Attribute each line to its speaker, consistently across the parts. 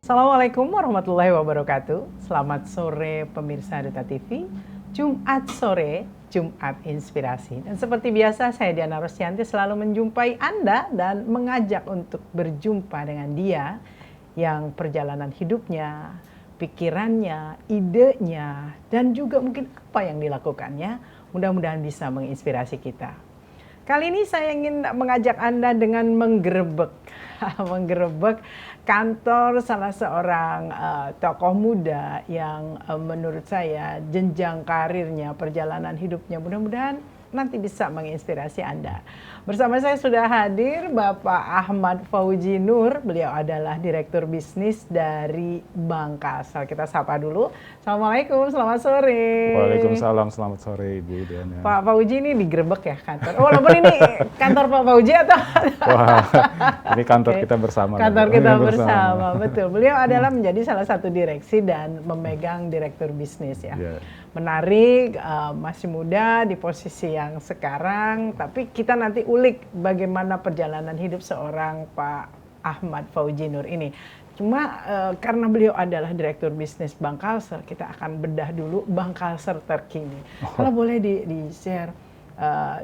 Speaker 1: Assalamualaikum warahmatullahi wabarakatuh. Selamat sore pemirsa Duta TV. Jumat sore, Jumat Inspirasi. Dan seperti biasa saya Diana Rosyanti selalu menjumpai Anda dan mengajak untuk berjumpa dengan dia yang perjalanan hidupnya, pikirannya, idenya, dan juga mungkin apa yang dilakukannya. Mudah-mudahan bisa menginspirasi kita. Kali ini saya ingin mengajak Anda dengan menggerebek kantor salah seorang tokoh muda yang menurut saya jenjang karirnya, perjalanan hidupnya mudah-mudahan nanti bisa menginspirasi Anda. Bersama saya sudah hadir Bapak Ahmad Fauzi Nur. Beliau adalah Direktur Bisnis dari Bank Kalsel. Kita sapa dulu. Assalamualaikum, selamat sore.
Speaker 2: Waalaikumsalam, selamat sore Ibu Diana.
Speaker 1: Pak Fauzi ini digerebek ya kantor. Walaupun ini kantor Pak Fauzi atau?
Speaker 2: Wah, ini kantor kita bersama.
Speaker 1: Kantor kita bersama, betul. Beliau adalah menjadi salah satu direksi dan memegang direktur bisnis ya. Yeah. Menarik, masih muda di posisi yang sekarang, tapi kita nanti ulik bagaimana perjalanan hidup seorang Pak Ahmad Fauzi Nur ini. Cuma karena beliau adalah direktur bisnis Bank Kalsel, kita akan bedah dulu Bank Kalsel terkini. Kalau boleh di-share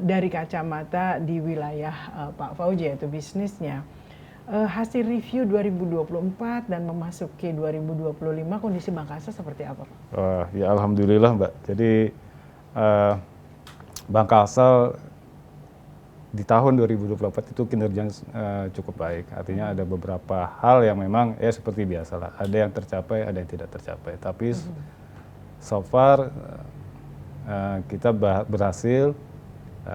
Speaker 1: dari kacamata di wilayah Pak Fauzi yaitu bisnisnya. Hasil review 2024 dan memasuki 2025 kondisi Bank Kalsel seperti apa, Pak?
Speaker 2: Ya alhamdulillah Mbak. Jadi Bank Kalsel di tahun 2024 itu kinerjanya cukup baik. Artinya ada beberapa hal yang memang seperti biasalah. Ada yang tercapai, ada yang tidak tercapai. Tapi so far kita berhasil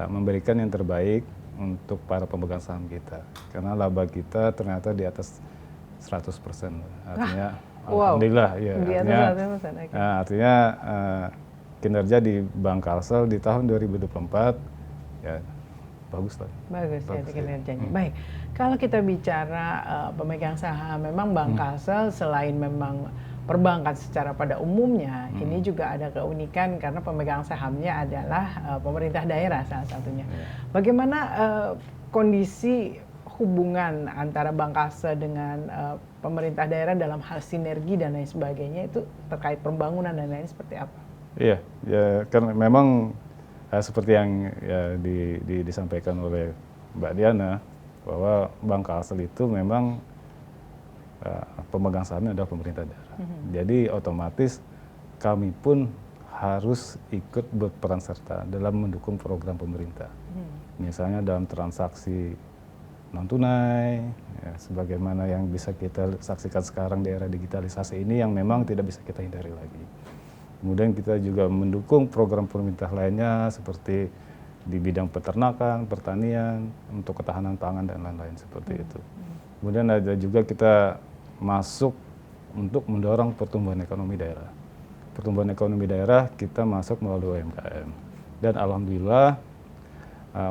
Speaker 2: memberikan yang terbaik untuk para pemegang saham kita. Karena laba kita ternyata di atas 100%. Artinya alhamdulillah ya. Artinya kinerja di Bank Kalsel di tahun 2024 ya bagus lah.
Speaker 1: Bagus ya kinerjanya. Baik, kalau kita bicara pemegang saham, memang Bank Kalsel selain memang perbankan secara pada umumnya, ini juga ada keunikan karena pemegang sahamnya adalah pemerintah daerah salah satunya. Bagaimana kondisi hubungan antara Bank Kalsel dengan pemerintah daerah dalam hal sinergi dan lain sebagainya itu terkait pembangunan dan lain seperti apa?
Speaker 2: Iya, ya karena memang seperti yang disampaikan oleh Mbak Diana bahwa Bank Kalsel itu memang pemegang sahamnya adalah pemerintah daerah. Jadi otomatis kami pun harus ikut berperan serta dalam mendukung program pemerintah. Misalnya dalam transaksi non tunai, ya, sebagaimana yang bisa kita saksikan sekarang di era digitalisasi ini yang memang tidak bisa kita hindari lagi. Kemudian kita juga mendukung program pemerintah lainnya seperti di bidang peternakan, pertanian, untuk ketahanan pangan dan lain-lain seperti itu. Kemudian ada juga kita masuk untuk mendorong pertumbuhan ekonomi daerah. Pertumbuhan ekonomi daerah kita masuk melalui UMKM. Dan alhamdulillah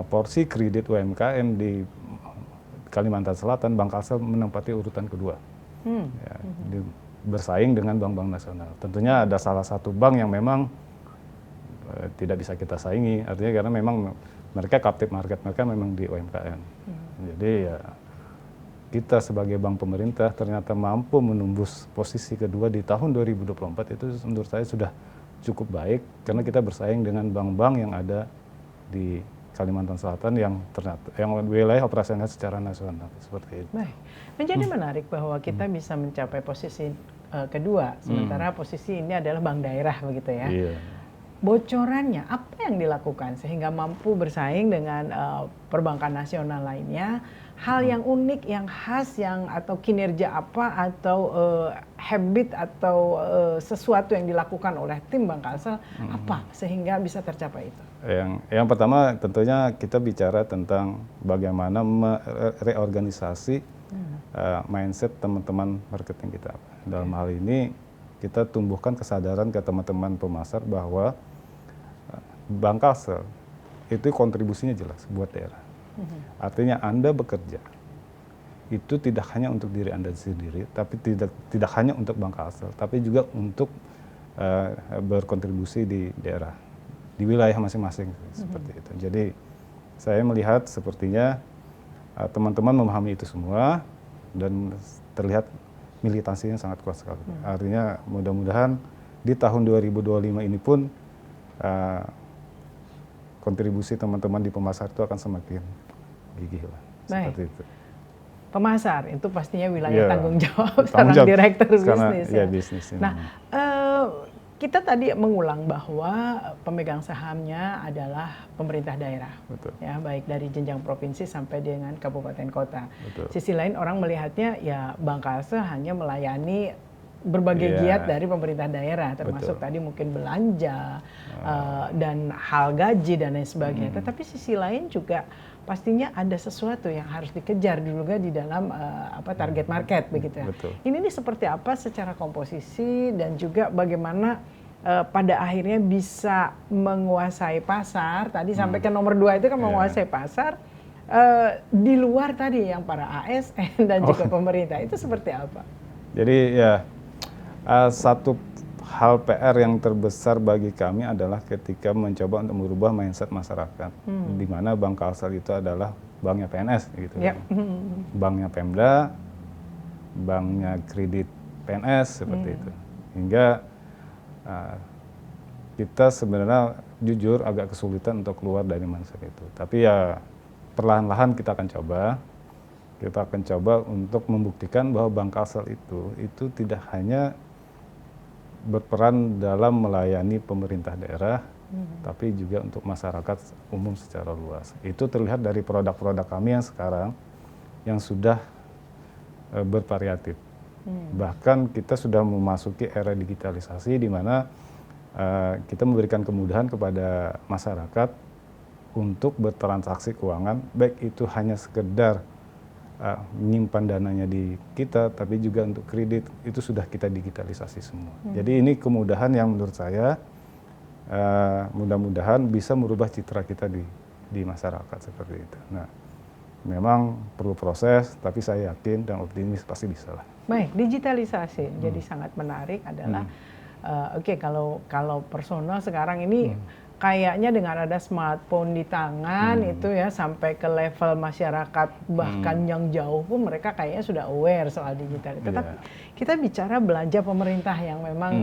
Speaker 2: porsi kredit UMKM di Kalimantan Selatan, Bank Kalsel menempati urutan kedua. Ya, bersaing dengan bank-bank nasional. Tentunya ada salah satu bank yang memang tidak bisa kita saingi, artinya karena memang mereka captive market mereka memang di UMKM. Jadi ya kita sebagai bank pemerintah ternyata mampu menembus posisi kedua di tahun 2024 itu menurut saya sudah cukup baik karena kita bersaing dengan bank-bank yang ada di Kalimantan Selatan yang ternyata yang wilayah operasional secara nasional seperti itu.
Speaker 1: Baik. Menjadi menarik bahwa kita bisa mencapai posisi kedua, sementara posisi ini adalah bank daerah begitu ya.
Speaker 2: Iya.
Speaker 1: Bocorannya apa yang dilakukan sehingga mampu bersaing dengan perbankan nasional lainnya? Hal yang unik, yang khas, yang atau kinerja apa atau habit atau sesuatu yang dilakukan oleh tim Bank Kalsel apa sehingga bisa tercapai itu?
Speaker 2: Yang pertama tentunya kita bicara tentang bagaimana reorganisasi mindset teman-teman marketing kita. Dalam hal ini kita tumbuhkan kesadaran ke teman-teman pemasar bahwa Bank Kalsel itu kontribusinya jelas buat daerah. Artinya Anda bekerja itu tidak hanya untuk diri Anda sendiri, tapi tidak hanya untuk Bank Kalsel, tapi juga untuk berkontribusi di daerah, di wilayah masing-masing seperti itu. Jadi saya melihat sepertinya teman-teman memahami itu semua dan terlihat militansinya sangat kuat sekali. Artinya mudah-mudahan di tahun 2025 ini pun kontribusi teman-teman di pemasar itu akan semakin gigih lah. Seperti itu.
Speaker 1: Pemasar itu pastinya wilayah tanggung jawab seorang direktur bisnis.
Speaker 2: Ya, bisnis.
Speaker 1: Nah, kita tadi mengulang bahwa pemegang sahamnya adalah pemerintah daerah, betul. Ya, baik dari jenjang provinsi sampai dengan kabupaten kota. Betul. Sisi lain orang melihatnya ya Bank Kalsel hanya melayani berbagai giat dari pemerintah daerah, termasuk tadi mungkin belanja dan hal gaji dan lain sebagainya. Tetapi sisi lain juga pastinya ada sesuatu yang harus dikejar juga di dalam target market begitu ya. Betul. Ini seperti apa secara komposisi dan juga bagaimana pada akhirnya bisa menguasai pasar. Tadi sampai ke nomor 2 itu kan menguasai pasar di luar tadi yang para ASN dan juga pemerintah. Itu seperti apa? Jadi
Speaker 2: ya satu hal PR yang terbesar bagi kami adalah ketika mencoba untuk merubah mindset masyarakat, di mana Bank Kalsel itu adalah banknya PNS, gitu. Banknya Pemda, banknya kredit PNS seperti itu. Hingga kita sebenarnya jujur agak kesulitan untuk keluar dari mindset itu. Tapi ya perlahan-lahan kita akan coba. Kita akan coba untuk membuktikan bahwa Bank Kalsel itu tidak hanya berperan dalam melayani pemerintah daerah, tapi juga untuk masyarakat umum secara luas. Itu terlihat dari produk-produk kami yang sekarang yang sudah bervariatif. Bahkan kita sudah memasuki era digitalisasi di mana kita memberikan kemudahan kepada masyarakat untuk bertransaksi keuangan, baik itu hanya sekedar menyimpan dananya di kita, tapi juga untuk kredit itu sudah kita digitalisasi semua. Jadi ini kemudahan yang menurut saya mudah-mudahan bisa merubah citra kita di masyarakat seperti itu. Nah, memang perlu proses, tapi saya yakin dan optimis pasti bisa lah. Baik, digitalisasi jadi sangat menarik adalah kalau personal sekarang ini kayaknya dengan ada smartphone di tangan itu ya sampai ke level masyarakat bahkan yang jauh pun mereka kayaknya sudah aware soal digital. Tetapi kita bicara belanja pemerintah yang memang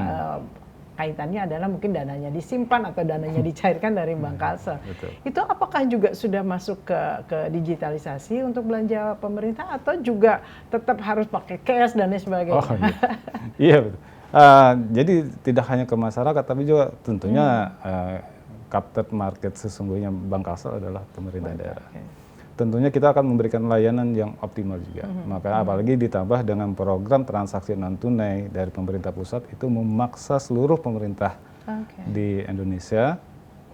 Speaker 2: kaitannya adalah mungkin dananya disimpan atau dananya dicairkan dari Bank Kalsel. Itu apakah juga sudah masuk ke digitalisasi untuk belanja pemerintah atau juga tetap harus pakai cash dan lain sebagainya? Oh, iya betul. Jadi tidak hanya ke masyarakat tapi juga tentunya captured market sesungguhnya Bank Kalsel adalah pemerintah daerah. Tentunya kita akan memberikan layanan yang optimal juga. Maka apalagi ditambah dengan program transaksi non tunai dari pemerintah pusat itu memaksa seluruh pemerintah di Indonesia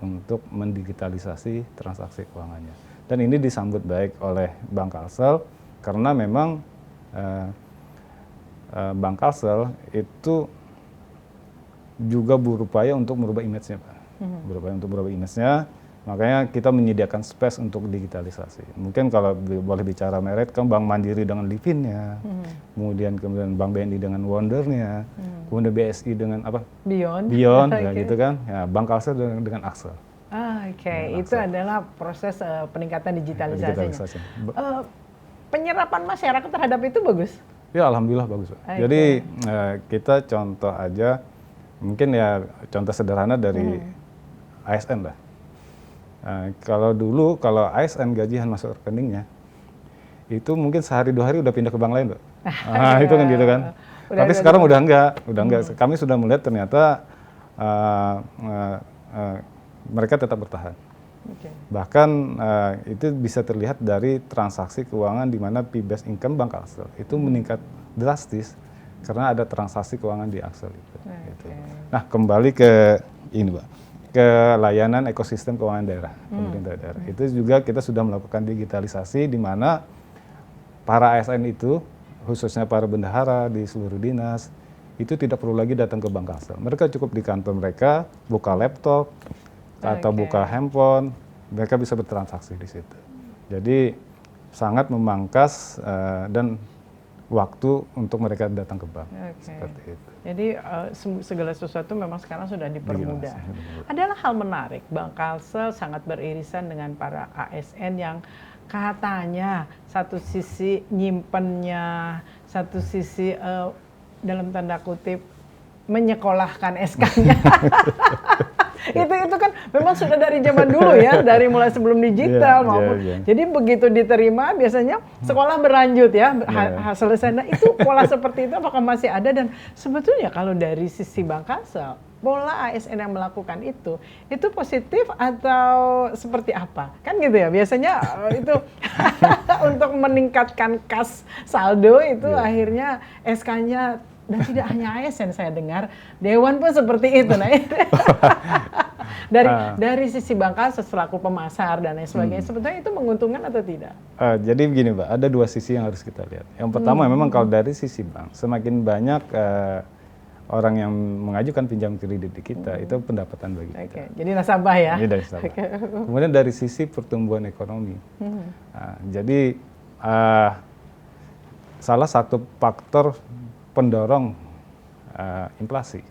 Speaker 2: untuk mendigitalisasi transaksi keuangannya. Dan ini disambut baik oleh Bank Kalsel karena memang Bank Kalsel itu juga berupaya untuk merubah image-nya, Pak. Berupaya untuk merubah image-nya, makanya kita menyediakan space untuk digitalisasi. Mungkin kalau boleh bicara merek, kan Bank Mandiri dengan Livin-nya, kemudian Bank BNI dengan Wonder-nya, kemudian BSI dengan apa? Beyond, ya gitu kan. Ya, Bank Kalsel dengan Axel. Itu adalah proses peningkatan digitalisasinya. Penyerapan masyarakat terhadap itu bagus? Ya, alhamdulillah bagus, Pak. Jadi kita contoh aja, mungkin ya contoh sederhana dari ASN lah. Kalau dulu kalau ASN gajian masuk rekeningnya, itu mungkin sehari 2 hari udah pindah ke bank lain, Pak. Itu kan gitu kan. Tapi sekarang udah enggak. Kami sudah melihat ternyata mereka tetap bertahan. Bahkan itu bisa terlihat dari transaksi keuangan di mana fee-based income Bank Kalsel itu meningkat drastis karena ada transaksi keuangan di Axel itu. Gitu. Nah, kembali ke ini, Pak, ke layanan ekosistem keuangan daerah, pemerintah daerah. Itu juga kita sudah melakukan digitalisasi di mana para ASN itu, khususnya para bendahara di seluruh dinas, itu tidak perlu lagi datang ke Bank Kalsel. Mereka cukup di kantor mereka, buka laptop atau buka handphone, mereka bisa bertransaksi di situ. Jadi sangat memangkas dan waktu untuk mereka datang ke bank. Seperti itu. Jadi segala sesuatu memang sekarang sudah dipermudah. Adalah hal menarik, Bank Kalsel sangat beririsan dengan para ASN yang katanya satu sisi nyimpennya
Speaker 1: satu sisi dalam tanda kutip menyekolahkan SK-nya. itu kan memang sudah dari zaman dulu ya, dari mulai sebelum digital maupun. Jadi begitu diterima biasanya sekolah berlanjut ya, selesai. Nah itu pola seperti itu apakah masih ada, dan sebetulnya kalau dari sisi Bank Kalsel, pola ASN yang melakukan itu positif atau seperti apa? Kan gitu ya, biasanya itu untuk meningkatkan kas saldo itu akhirnya SK-nya. Dan tidak hanya ASN, saya dengar Dewan pun seperti itu. Nah, dari sisi Bank Kalsel selaku pemasar dan lain sebagainya, sebetulnya itu menguntungkan atau tidak?
Speaker 2: Jadi begini Mbak, ada dua sisi yang harus kita lihat. Yang pertama memang kalau dari sisi bank, semakin banyak orang yang mengajukan pinjam kredit di kita, itu pendapatan bagi kita.
Speaker 1: Jadi nasabah ya?
Speaker 2: Jadi dari nasabah. Kemudian dari sisi pertumbuhan ekonomi. Jadi salah satu faktor pendorong inflasi.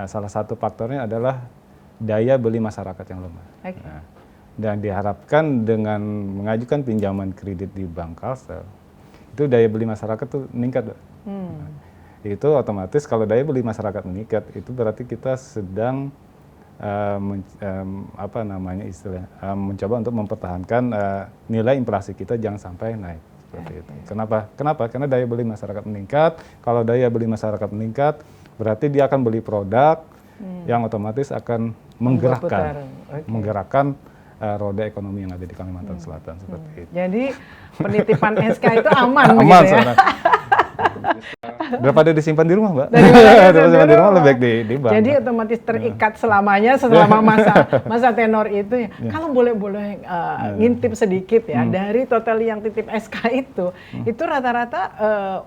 Speaker 2: Salah satu faktornya adalah daya beli masyarakat yang lemah. Dan diharapkan dengan mengajukan pinjaman kredit di Bank Kalsel, itu daya beli masyarakat tuh meningkat. Itu otomatis kalau daya beli masyarakat meningkat, itu berarti kita sedang mencoba untuk mempertahankan nilai inflasi kita jangan sampai naik. Seperti itu. Kenapa? Karena daya beli masyarakat meningkat. Kalau daya beli masyarakat meningkat, berarti dia akan beli produk yang otomatis akan menggerakkan roda ekonomi yang ada di Kalimantan Selatan seperti itu.
Speaker 1: Jadi penitipan SK itu aman,
Speaker 2: aman
Speaker 1: begitu ya?
Speaker 2: Daripada disimpan di rumah, Mbak. Disimpan di rumah lebih baik di bank.
Speaker 1: Jadi otomatis terikat selamanya selama masa tenor itu. Kalau boleh ngintip sedikit ya, dari total yang titip SK itu rata-rata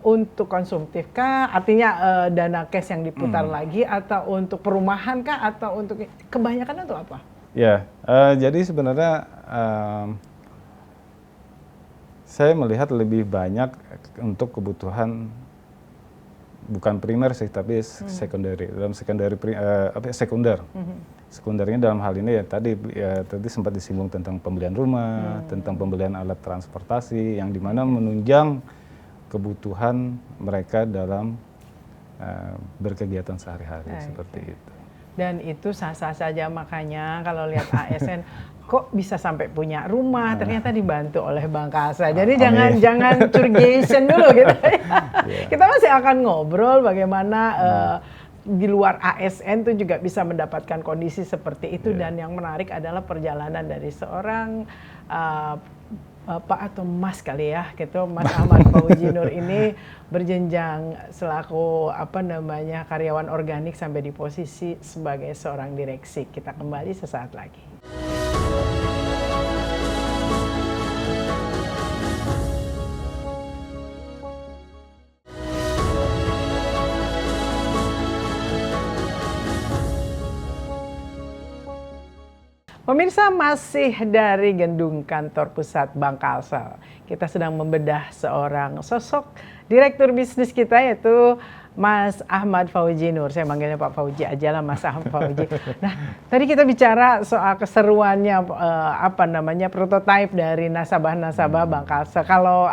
Speaker 1: untuk konsumtif kah? Artinya dana cash yang diputar lagi, atau untuk perumahan kah? Atau untuk kebanyakan atau apa?
Speaker 2: Ya, jadi sebenarnya saya melihat lebih banyak untuk kebutuhan bukan primer sih, tapi sekunder. Dalam sekunder. Sekundernya dalam hal ini tadi sempat disinggung tentang pembelian rumah, tentang pembelian alat transportasi yang dimana menunjang kebutuhan mereka dalam berkegiatan sehari-hari seperti itu.
Speaker 1: Dan itu sah-sah saja, makanya kalau lihat ASN kok bisa sampai punya rumah, ternyata dibantu oleh Bank Kalsel. Jadi jangan curigation dulu gitu. Kita masih akan ngobrol bagaimana di luar ASN itu juga bisa mendapatkan kondisi seperti itu. Dan yang menarik adalah perjalanan dari seorang Pak atau Mas kali ya, gitu, Mas Ahmad Fauzi Nur ini berjenjang selaku karyawan organik sampai di posisi sebagai seorang direksi. Kita kembali sesaat lagi. Pemirsa, masih dari gedung kantor pusat Bank Kalsel. Kita sedang membedah seorang sosok direktur bisnis kita, yaitu Mas Ahmad Fauzi Nur. Saya manggilnya Pak Fauzi aja lah, Mas Ahmad Fauzi. Nah, tadi kita bicara soal keseruannya, prototipe dari nasabah-nasabah Bank Kalsel. Kalau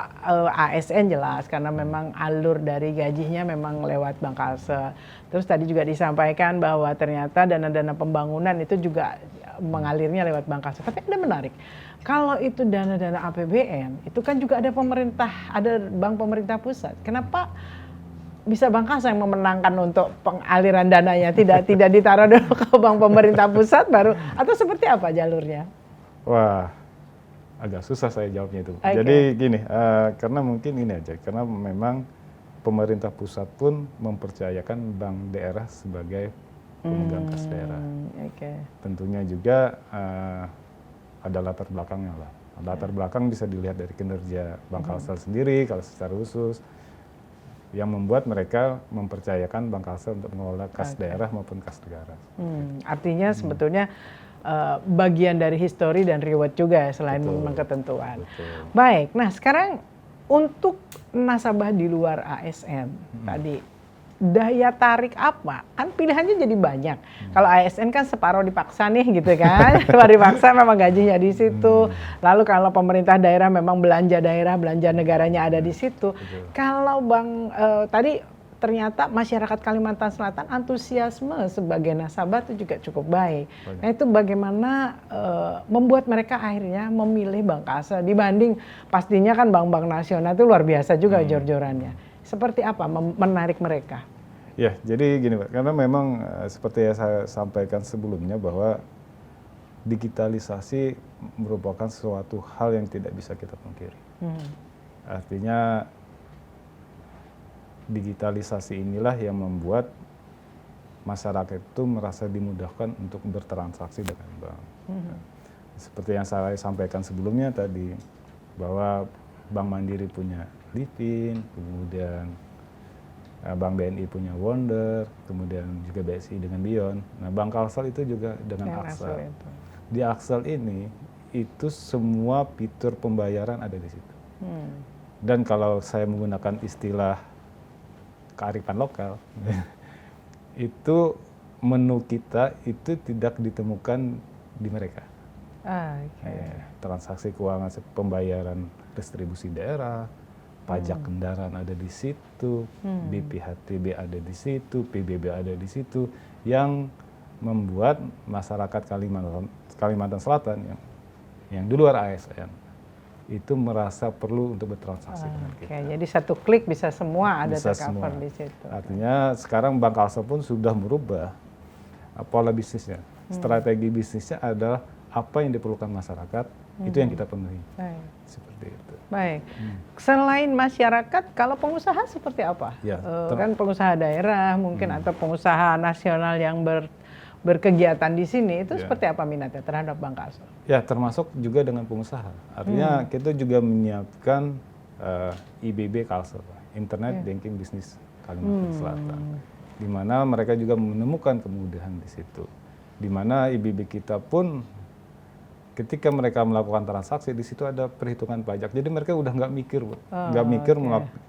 Speaker 1: ASN jelas, karena memang alur dari gajinya memang lewat Bank Kalsel. Terus tadi juga disampaikan bahwa ternyata dana-dana pembangunan itu juga mengalirnya lewat Bank Kalsel. Tapi ada menarik, kalau itu dana-dana APBN, itu kan juga ada pemerintah, ada bank pemerintah pusat. Kenapa bisa Bank Kalsel yang memenangkan untuk pengaliran dananya, tidak ditaruh dulu ke bank pemerintah pusat baru, atau seperti apa jalurnya?
Speaker 2: Wah, agak susah saya jawabnya itu. Jadi gini, karena mungkin ini aja, karena memang pemerintah pusat pun mempercayakan bank daerah sebagai pemegang kas daerah. Tentunya juga ada latar belakangnya lah. Latar belakang bisa dilihat dari kinerja Bank Kalsel sendiri, kalau secara khusus, yang membuat mereka mempercayakan Bank Kalsel untuk mengelola kas daerah maupun kas negara.
Speaker 1: Artinya sebetulnya bagian dari histori dan reward juga ya, selain memang ketentuan. Baik, nah sekarang untuk nasabah di luar ASN tadi, daya tarik apa? Kan pilihannya jadi banyak. Kalau ASN kan separuh dipaksa nih gitu kan. Separuh dipaksa memang gajinya di situ. Lalu kalau pemerintah daerah memang belanja daerah, belanja negaranya ada di situ. Kalau Bang tadi ternyata masyarakat Kalimantan Selatan antusiasme sebagai nasabah itu juga cukup baik. Nah itu bagaimana membuat mereka akhirnya memilih Bank Kalsel dibanding pastinya kan bank-bank nasional itu luar biasa juga jor-jorannya. Seperti apa menarik mereka?
Speaker 2: Ya, jadi gini Pak, karena memang seperti yang saya sampaikan sebelumnya bahwa digitalisasi merupakan suatu hal yang tidak bisa kita pungkiri. Artinya digitalisasi inilah yang membuat masyarakat itu merasa dimudahkan untuk bertransaksi dengan bank. Seperti yang saya sampaikan sebelumnya tadi, bahwa Bank Mandiri punya Livin, kemudian Bank BNI punya Wonder, kemudian juga BSI dengan Beyond. Nah, Bank Kalsel itu juga dengan Axel. Di Axel ini, itu semua fitur pembayaran ada di situ. Dan kalau saya menggunakan istilah kearifan lokal, itu menu kita itu tidak ditemukan di mereka. Transaksi keuangan, pembayaran distribusi daerah, pajak kendaraan ada di situ, BPHTB ada di situ, PBB ada di situ, yang membuat masyarakat Kalimantan Selatan yang di luar ASN itu merasa perlu untuk bertransaksi dengan kita.
Speaker 1: Jadi satu klik bisa semua ada tercover di situ.
Speaker 2: Artinya sekarang Bank Kalsel pun sudah merubah pola bisnisnya. Strategi bisnisnya adalah apa yang diperlukan masyarakat, itu yang kita penuhi. Seperti itu.
Speaker 1: Baik. Selain masyarakat, kalau pengusaha seperti apa? Kan pengusaha daerah mungkin atau pengusaha nasional yang berkegiatan di sini, itu seperti apa minatnya terhadap Bank Kalsel?
Speaker 2: Ya, termasuk juga dengan pengusaha. Artinya kita juga menyiapkan IBB Kalsel, Internet Banking Business Kalimantan Selatan, di mana mereka juga menemukan kemudahan di situ. Di mana IBB kita pun ketika mereka melakukan transaksi di situ ada perhitungan pajak. Jadi mereka udah nggak mikir,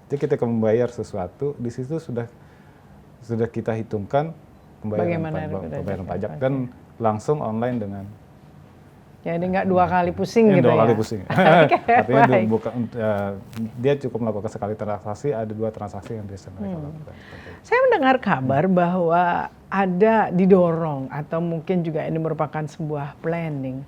Speaker 2: jadi ketika membayar sesuatu di situ sudah kita hitungkan pembayaran pajak dan langsung online dengan.
Speaker 1: Jadi nggak dua kali pusing gitu ya?
Speaker 2: Dua kali pusing. Artinya dia cukup melakukan sekali transaksi, ada 2 transaksi yang bisa mereka lakukan.
Speaker 1: Saya mendengar kabar bahwa ada didorong atau mungkin juga ini merupakan sebuah planning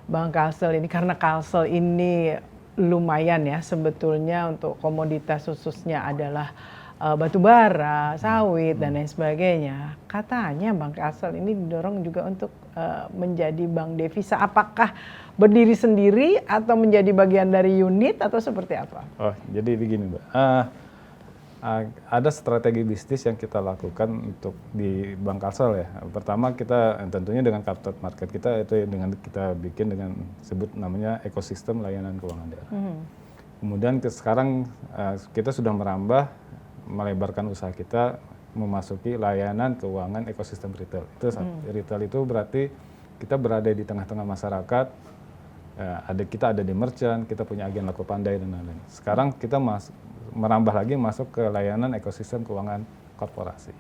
Speaker 1: Bank Kalsel ini, karena Kalsel ini lumayan ya sebetulnya untuk komoditas khususnya adalah batu bara, sawit dan lain sebagainya. Katanya Bank Kalsel ini didorong juga untuk menjadi bank devisa. Apakah berdiri sendiri atau menjadi bagian dari unit atau seperti apa?
Speaker 2: Oh, jadi begini, Mbak. Ada strategi bisnis yang kita lakukan untuk di Bank Kalsel ya. Pertama kita tentunya dengan capital market kita itu dengan kita bikin dengan sebut namanya ekosistem layanan keuangan daerah. Kemudian sekarang kita sudah merambah melebarkan usaha kita memasuki layanan keuangan ekosistem retail. Itu retail itu berarti kita berada di tengah-tengah masyarakat. Kita ada di merchant, kita punya agen laku pandai dan lain-lain. Sekarang kita merambah lagi masuk ke layanan ekosistem keuangan korporasi.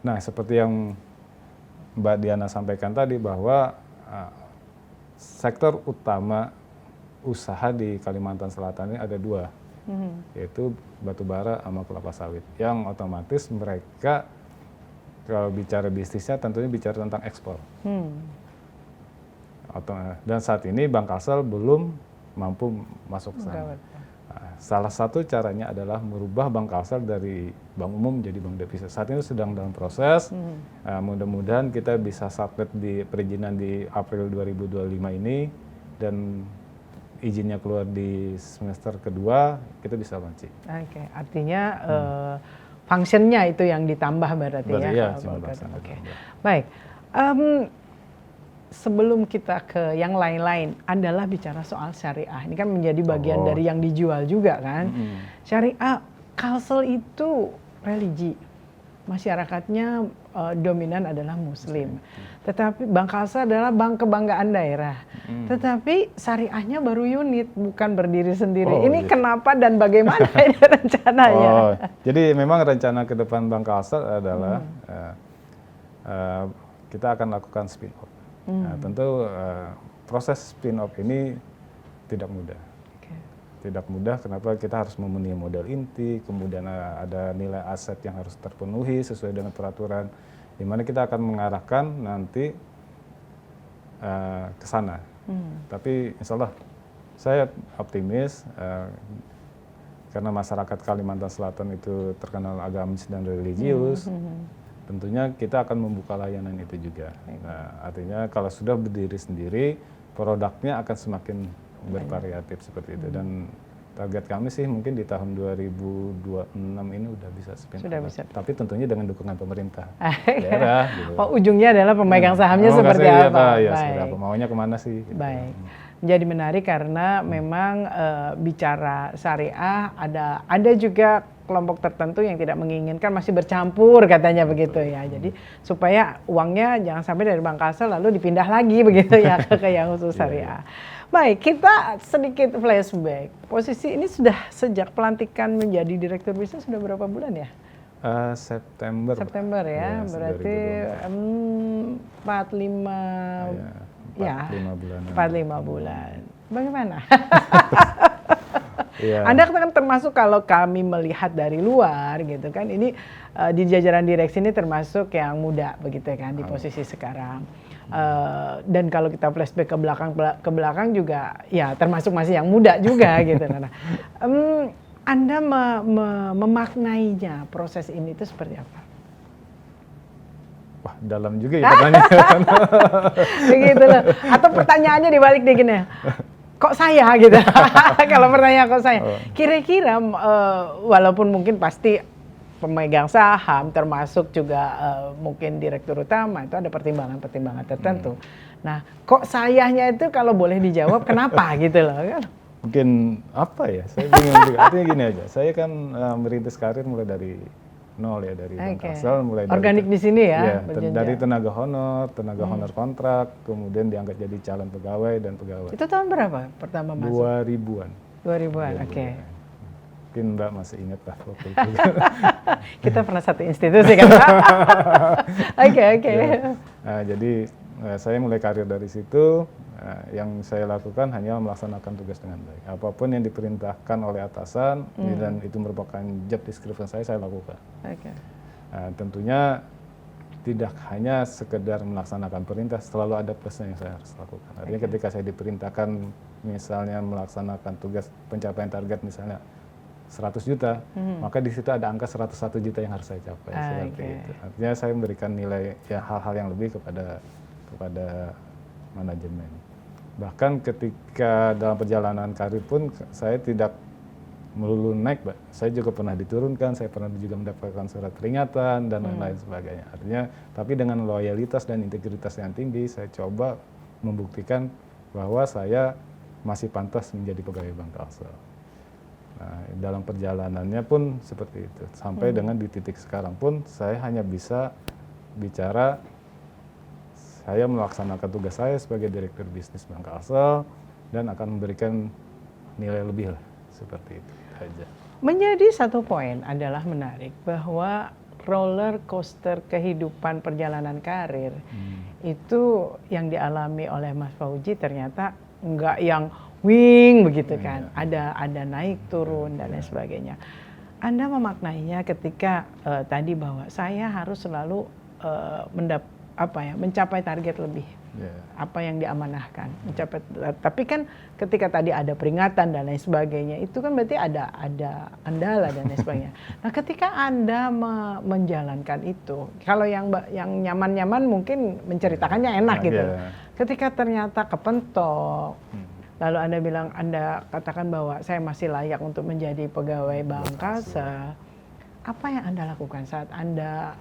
Speaker 2: Nah, seperti yang Mbak Diana sampaikan tadi bahwa sektor utama usaha di Kalimantan Selatan ini ada 2. Yaitu batu bara sama kelapa sawit, yang otomatis mereka kalau bicara bisnisnya tentunya bicara tentang ekspor. Dan saat ini Bank Kalsel belum mampu masuk ke sana. Salah satu caranya adalah merubah Bank Kalsel dari bank umum menjadi bank devisa. Saat ini sedang dalam proses. Mudah-mudahan kita bisa submit di perizinan di April 2025 ini dan izinnya keluar di semester kedua, kita bisa launching. Oke,
Speaker 1: artinya functionnya itu yang ditambah berarti ya?
Speaker 2: Iya,
Speaker 1: baik. Sebelum kita ke yang lain-lain, adalah bicara soal syariah. Ini kan menjadi bagian dari yang dijual juga kan? Syariah, Kalsel itu religi. masyarakatnya dominan adalah Muslim. Tetapi Bank Kalsel adalah bank kebanggaan daerah. Tetapi syariahnya baru unit, bukan berdiri sendiri. Ini kenapa dan bagaimana ini rencananya?
Speaker 2: Jadi memang rencana ke depan Bank Kalsel adalah kita akan lakukan spin-off. Nah, tentu proses spin-off ini tidak mudah. Tidak mudah, kenapa kita harus memenuhi modal inti, kemudian ada nilai aset yang harus terpenuhi sesuai dengan peraturan, di mana kita akan mengarahkan nanti ke sana. Tapi insya Allah saya optimis, karena masyarakat Kalimantan Selatan itu terkenal agamis dan religius, tentunya kita akan membuka layanan itu juga. Nah, artinya kalau sudah berdiri sendiri, produknya akan semakin bervariatif seperti itu, dan target kami sih mungkin di tahun 2026 ini udah bisa spin off. Tapi tentunya dengan dukungan pemerintah daerah. Gitu.
Speaker 1: Ujungnya adalah pemegang sahamnya seperti apa?
Speaker 2: Ya, seperti apa? Maunya kemana sih? Gitu.
Speaker 1: Baik. Jadi menarik karena memang bicara syariah ada juga kelompok tertentu yang tidak menginginkan, masih bercampur katanya begitu ya. Jadi supaya uangnya jangan sampai dari Bank Kalsel lalu dipindah lagi begitu ya ke yang khusus syariah. Baik, kita sedikit flashback. Posisi ini sudah sejak pelantikan menjadi direktur bisnis sudah berapa bulan ya?
Speaker 2: September.
Speaker 1: September ya, berarti 45 bulan. Bagaimana? Anda kan termasuk, kalau kami melihat dari luar gitu kan, ini di jajaran direksi ini termasuk yang muda begitu kan di posisi sekarang. Dan kalau kita flashback ke belakang juga ya termasuk masih yang muda juga gitu. Nah, Anda memaknainya proses ini itu seperti apa?
Speaker 2: Wah, dalam juga ya pertanyaan.
Speaker 1: Begitu loh. Atau pertanyaannya dibalik deh gini. Kok saya gitu? Kalau pertanyaan kok saya. Kira-kira walaupun mungkin pasti pemegang saham termasuk juga mungkin direktur utama itu ada pertimbangan-pertimbangan tertentu. Nah, kok sayanya itu kalau boleh dijawab kenapa gitu loh kan?
Speaker 2: Mungkin apa ya? Saya bingung juga. Artinya gini aja. Saya kan merintis karir mulai dari nol ya, dari Bank Kalsel, mulai dari
Speaker 1: organik di sini ya,
Speaker 2: dari tenaga honor kontrak, kemudian diangkat jadi calon pegawai dan pegawai.
Speaker 1: Itu tahun berapa pertama masuk?
Speaker 2: 2000-an.
Speaker 1: 2000-an, oke.
Speaker 2: Mungkin Mbak masih ingat lah waktu itu.
Speaker 1: Kita pernah satu institusi kan? Oke. Ya.
Speaker 2: Nah, jadi saya mulai karir dari situ. Yang saya lakukan hanya melaksanakan tugas dengan baik. Apapun yang diperintahkan oleh atasan dan itu merupakan job description saya lakukan. Nah, tentunya tidak hanya sekedar melaksanakan perintah, selalu ada plusnya yang saya harus lakukan. Artinya ketika saya diperintahkan misalnya melaksanakan tugas pencapaian target misalnya 100 juta, maka di situ ada angka 101 juta yang harus saya capai. Seperti itu. Artinya saya memberikan nilai ya hal-hal yang lebih kepada manajemen. Bahkan ketika dalam perjalanan karir pun saya tidak melulu naik, saya juga pernah diturunkan, saya pernah juga mendapatkan surat peringatan dan lain-lain sebagainya. Artinya, tapi dengan loyalitas dan integritas yang tinggi, saya coba membuktikan bahwa saya masih pantas menjadi pegawai Bank Kalsel. Nah, dalam perjalanannya pun seperti itu. Sampai dengan di titik sekarang pun saya hanya bisa bicara saya melaksanakan tugas saya sebagai direktur bisnis Bank Kalsel dan akan memberikan nilai lebih lah, seperti itu aja.
Speaker 1: Menjadi satu poin adalah menarik bahwa roller coaster kehidupan perjalanan karir itu yang dialami oleh Mas Fauji ternyata enggak yang wing begitu kan, ada naik turun dan lain sebagainya. Anda memaknainya ketika tadi bahwa saya harus selalu mencapai target lebih, apa yang diamanahkan, mencapai. Tapi kan ketika tadi ada peringatan dan lain sebagainya, itu kan berarti ada kendala dan lain sebagainya. Nah, ketika Anda menjalankan itu, kalau yang nyaman-nyaman mungkin menceritakannya enak gitu. Ketika ternyata kepentok, lalu Anda bilang, Anda katakan bahwa saya masih layak untuk menjadi pegawai Bank Kalsel, apa yang Anda lakukan saat Anda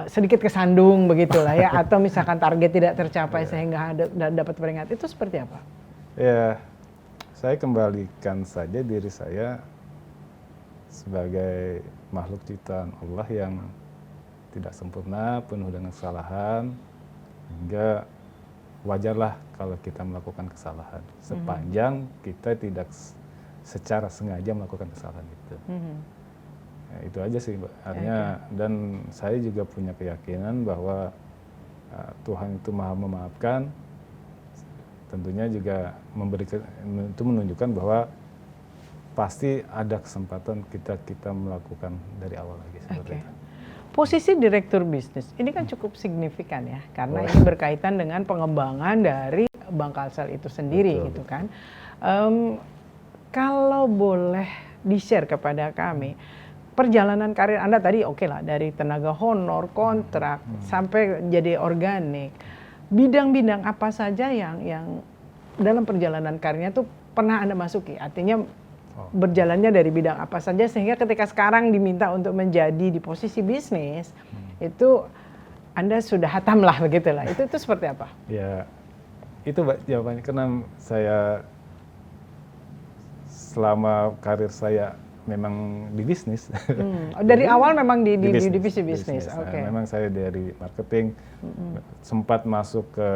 Speaker 1: sedikit kesandung begitulah ya, atau misalkan target tidak tercapai sehingga dapat peringatan, itu seperti apa?
Speaker 2: Ya, saya kembalikan saja diri saya sebagai makhluk ciptaan Allah yang tidak sempurna, penuh dengan kesalahan, hingga wajarlah kalau kita melakukan kesalahan sepanjang kita tidak secara sengaja melakukan kesalahan itu. Ya, itu aja sih, Mbak. Artinya, dan saya juga punya keyakinan bahwa Tuhan itu Maha Memaafkan. Tentunya juga itu menunjukkan bahwa pasti ada kesempatan kita melakukan dari awal lagi seperti itu.
Speaker 1: Posisi direktur bisnis ini kan cukup signifikan ya, karena ini berkaitan dengan pengembangan dari Bank Kalsel itu sendiri, gitu kan. Kalau boleh di-share kepada kami, perjalanan karir Anda tadi lah, dari tenaga honor, kontrak, sampai jadi organik. Bidang-bidang apa saja yang dalam perjalanan karirnya tuh pernah Anda masuki? Artinya berjalannya dari bidang apa saja sehingga ketika sekarang diminta untuk menjadi di posisi bisnis, itu Anda sudah hatam lah begitulah. Itu seperti apa?
Speaker 2: Ya, itu Mbak jawabannya, karena saya selama karir saya memang di bisnis.
Speaker 1: Dari awal memang di divisi bisnis.
Speaker 2: Oke. Memang saya dari marketing, sempat masuk ke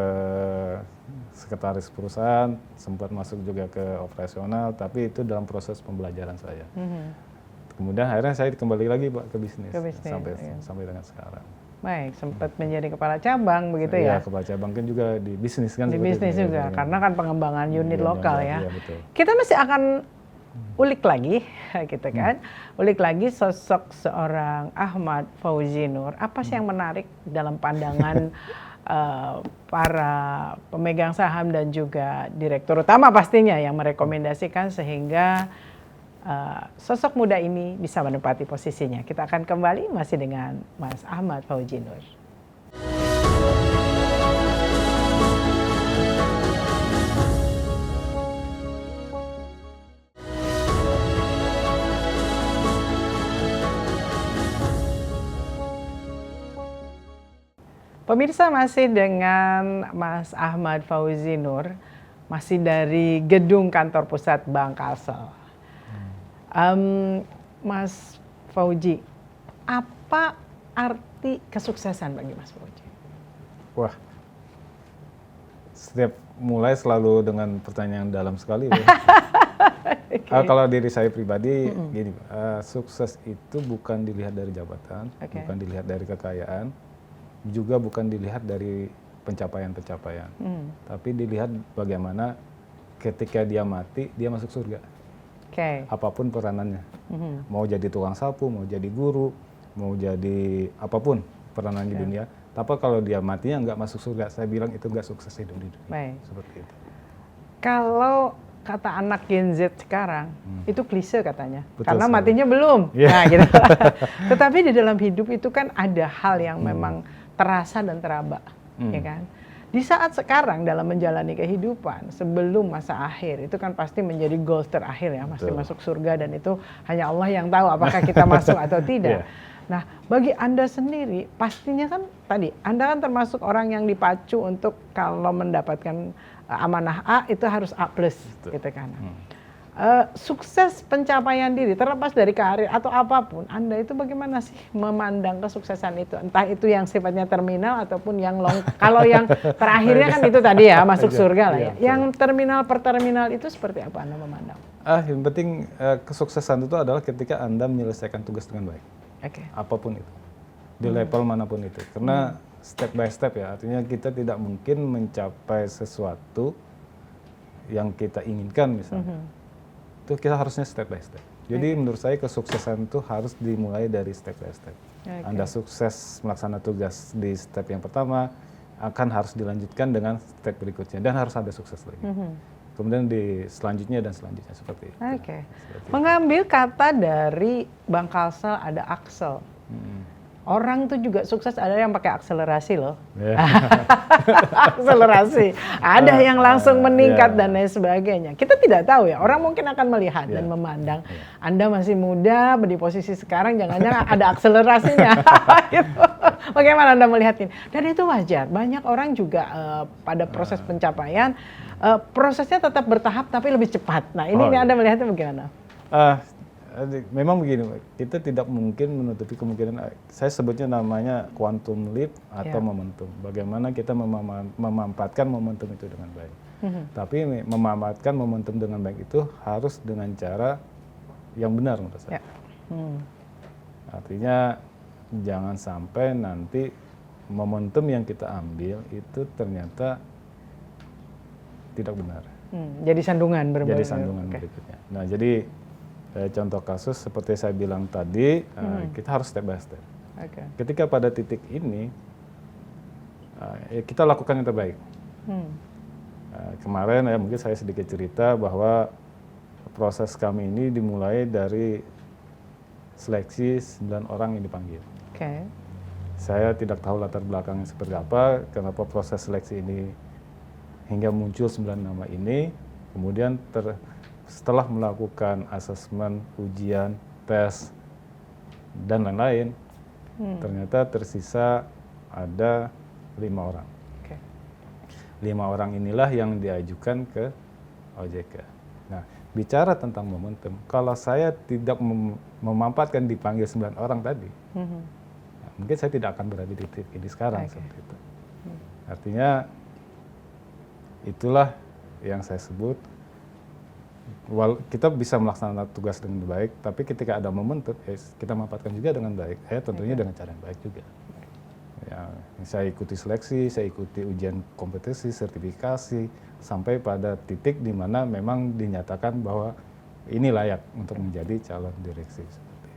Speaker 2: sekretaris perusahaan, sempat masuk juga ke operasional, tapi itu dalam proses pembelajaran saya. Kemudian akhirnya saya kembali lagi Pak ke bisnis, sampai dengan sekarang.
Speaker 1: Baik, sempat menjadi kepala cabang begitu ya?
Speaker 2: Iya, kepala cabang kan juga di bisnis kan.
Speaker 1: Di bisnis juga, karena kan pengembangan unit lokal ya.
Speaker 2: Iya, betul.
Speaker 1: Kita masih akan ulik lagi, gitu kan? Ulik lagi sosok seorang Ahmad Fauzi Nur. Apa sih yang menarik dalam pandangan para pemegang saham dan juga direktur utama pastinya yang merekomendasikan sehingga sosok muda ini bisa menempati posisinya? Kita akan kembali masih dengan Mas Ahmad Fauzi Nur. Pemirsa, masih dengan Mas Ahmad Fauzi Nur, masih dari gedung kantor pusat Bank Kalsel. Mas Fauzi, apa arti kesuksesan bagi Mas Fauzi?
Speaker 2: Wah, setiap mulai selalu dengan pertanyaan dalam sekali. Kalau diri saya pribadi, gini, sukses itu bukan dilihat dari jabatan, bukan dilihat dari kekayaan, juga bukan dilihat dari pencapaian-pencapaian, tapi dilihat bagaimana ketika dia mati, dia masuk surga. Apapun peranannya, mau jadi tukang sapu, mau jadi guru, mau jadi apapun peranannya di dunia, tapi kalau dia matinya nggak masuk surga, saya bilang itu nggak sukses hidup di dunia. Seperti itu.
Speaker 1: Kalau kata anak Gen Z sekarang, itu klise katanya.
Speaker 2: Betul
Speaker 1: karena
Speaker 2: sekali.
Speaker 1: matinya belum. Nah, gitu. Tetapi di dalam hidup itu kan ada hal yang memang terasa dan teraba, ya kan? Di saat sekarang dalam menjalani kehidupan sebelum masa akhir itu kan pasti menjadi goal terakhir ya, pasti masuk surga, dan itu hanya Allah yang tahu apakah kita masuk atau tidak. Nah, bagi Anda sendiri pastinya kan tadi Anda kan termasuk orang yang dipacu untuk kalau mendapatkan amanah A itu harus A+, gitu kan. Sukses pencapaian diri terlepas dari karir atau apapun, Anda itu bagaimana sih memandang kesuksesan itu? Entah itu yang sifatnya terminal ataupun yang kalau yang terakhirnya kan itu tadi ya, masuk surga lah ya. Yang terminal per terminal itu seperti apa Anda memandang?
Speaker 2: Yang penting kesuksesan itu adalah ketika Anda menyelesaikan tugas dengan baik. Apapun itu. Di level manapun itu. Karena step by step ya, artinya kita tidak mungkin mencapai sesuatu yang kita inginkan misalnya. Itu kita harusnya step by step. Jadi menurut saya kesuksesan itu harus dimulai dari step by step. Anda sukses melaksanakan tugas di step yang pertama, akan harus dilanjutkan dengan step berikutnya dan harus ada sukses lagi. Kemudian di selanjutnya dan selanjutnya seperti itu.
Speaker 1: Mengambil kata dari Bank Kalsel ada Axel. Orang tuh juga sukses ada yang pakai akselerasi loh. Akselerasi. Ada yang langsung meningkat dan lain sebagainya. Kita tidak tahu ya. Orang mungkin akan melihat dan memandang. Anda masih muda, di posisi sekarang jangan-jangan ada akselerasinya. Gitu. Bagaimana Anda melihat ini? Dan itu wajar. Banyak orang juga pada proses pencapaian, prosesnya tetap bertahap tapi lebih cepat. Nah ini Anda melihatnya bagaimana?
Speaker 2: memang begini, kita tidak mungkin menutupi kemungkinan, saya sebutnya namanya quantum leap atau momentum. Bagaimana kita memanfaatkan momentum itu dengan baik. Tapi memanfaatkan momentum dengan baik itu harus dengan cara yang benar menurut saya. Artinya jangan sampai nanti momentum yang kita ambil itu ternyata tidak benar.
Speaker 1: Jadi sandungan berikutnya.
Speaker 2: Jadi sandungan berikutnya. Nah, jadi contoh kasus seperti saya bilang tadi, kita harus step by step. Ketika pada titik ini, kita lakukan yang terbaik. Kemarin mungkin saya sedikit cerita bahwa proses kami ini dimulai dari seleksi 9 orang yang dipanggil. Saya tidak tahu latar belakangnya seperti apa, kenapa proses seleksi ini hingga muncul 9 nama ini. Kemudian setelah melakukan asesmen, ujian, tes, dan lain-lain, ternyata tersisa ada 5 orang. 5 orang inilah yang diajukan ke OJK. Nah, bicara tentang momentum, kalau saya tidak memanfaatkan dipanggil 9 orang tadi, mungkin saya tidak akan berada di titik ini sekarang. Seperti itu. Artinya, itulah yang saya sebut, kita bisa melaksanakan tugas dengan baik, tapi ketika ada momentum, kita manfaatkan juga dengan baik. Tentunya dengan cara yang baik juga. Ya, saya ikuti seleksi, saya ikuti ujian kompetensi, sertifikasi, sampai pada titik di mana memang dinyatakan bahwa ini layak untuk menjadi calon direksi.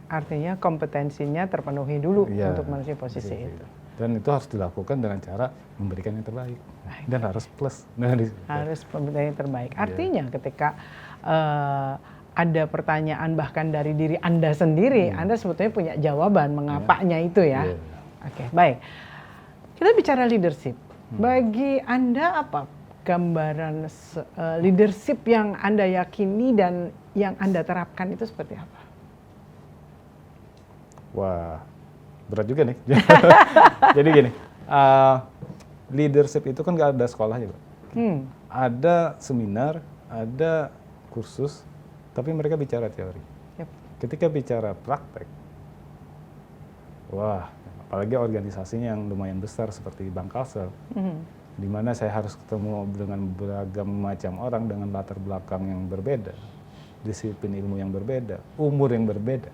Speaker 1: Artinya kompetensinya terpenuhi dulu untuk menuju posisi itu.
Speaker 2: Dan itu harus dilakukan dengan cara memberikan yang terbaik. Dan harus plus.
Speaker 1: Harus memberikan yang terbaik. Artinya ketika ada pertanyaan bahkan dari diri Anda sendiri, Anda sebetulnya punya jawaban mengapanya itu ya. Baik. Kita bicara leadership. Bagi Anda apa gambaran leadership yang Anda yakini dan yang Anda terapkan itu seperti apa?
Speaker 2: Wah, berat juga nih. Jadi gini, leadership itu kan nggak ada sekolahnya, Pak. Ada seminar, ada kursus, tapi mereka bicara teori. Ketika bicara praktek, wah, apalagi organisasinya yang lumayan besar seperti Bank Kalsel, di mana saya harus ketemu dengan beragam macam orang dengan latar belakang yang berbeda, disiplin ilmu yang berbeda, umur yang berbeda.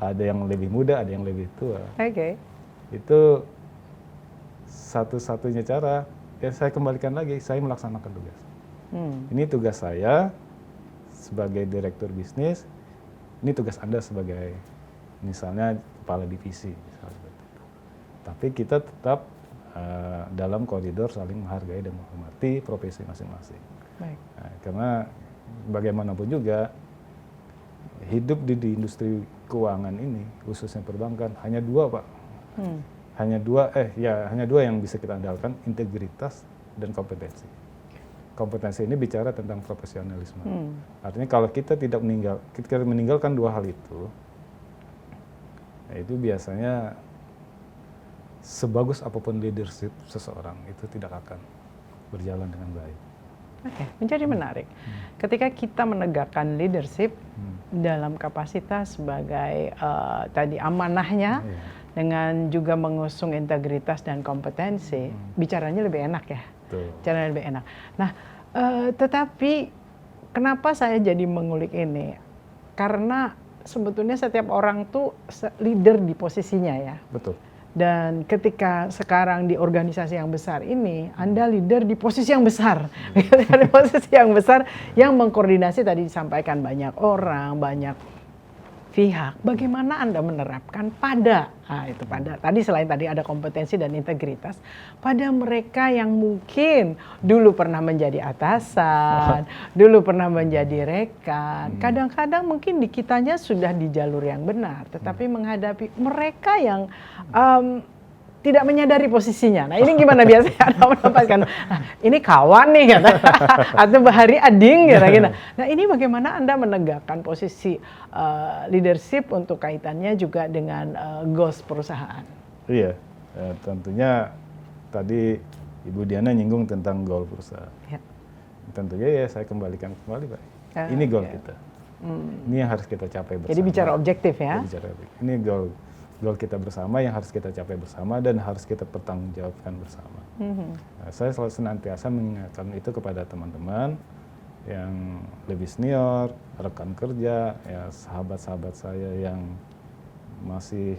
Speaker 2: Ada yang lebih muda, ada yang lebih tua. Itu satu-satunya cara, saya kembalikan lagi, saya melaksanakan tugas. Ini tugas saya sebagai direktur bisnis, ini tugas Anda sebagai misalnya kepala divisi. Tapi kita tetap dalam koridor saling menghargai dan menghormati profesi masing-masing. Karena bagaimanapun juga, hidup di industri keuangan ini, khususnya perbankan, hanya 2, Pak. Hanya dua yang bisa kita andalkan, integritas dan kompetensi. Kompetensi ini bicara tentang profesionalisme. Artinya kalau kita meninggalkan 2 hal itu biasanya sebagus apapun leadership seseorang itu tidak akan berjalan dengan baik.
Speaker 1: Menjadi menarik. Ketika kita menegakkan leadership dalam kapasitas sebagai tadi amanahnya, dengan juga mengusung integritas dan kompetensi, bicaranya lebih enak ya. Bicaranya lebih enak. Nah, tetapi kenapa saya jadi mengulik ini? Karena sebetulnya setiap orang tuh leader di posisinya ya.
Speaker 2: Betul.
Speaker 1: Dan ketika sekarang di organisasi yang besar ini, Anda leader di posisi yang besar. Di posisi yang besar yang mengkoordinasi tadi disampaikan banyak orang, banyak pihak. Bagaimana Anda menerapkan pada tadi selain tadi ada kompetensi dan integritas pada mereka yang mungkin dulu pernah menjadi atasan, dulu pernah menjadi rekan. Kadang-kadang mungkin di kitanya sudah di jalur yang benar, tetapi menghadapi mereka yang tidak menyadari posisinya. Nah, ini gimana biasanya Anda menempatkan? Ini kawan nih kata, atau bahari ading kira-kira. Nah, ini bagaimana Anda menegakkan posisi leadership untuk kaitannya juga dengan goals perusahaan?
Speaker 2: Iya, tentunya tadi Ibu Diana nyinggung tentang goal perusahaan. Tentunya ya saya kembalikan kembali, Pak. Ini goal kita. Ini yang harus kita capai bersama.
Speaker 1: Jadi bicara objektif ya?
Speaker 2: Ini goal kita bersama yang harus kita capai bersama dan harus kita pertanggungjawabkan bersama. Nah, saya selalu senantiasa mengingatkan itu kepada teman-teman yang lebih senior, rekan kerja, ya sahabat-sahabat saya yang masih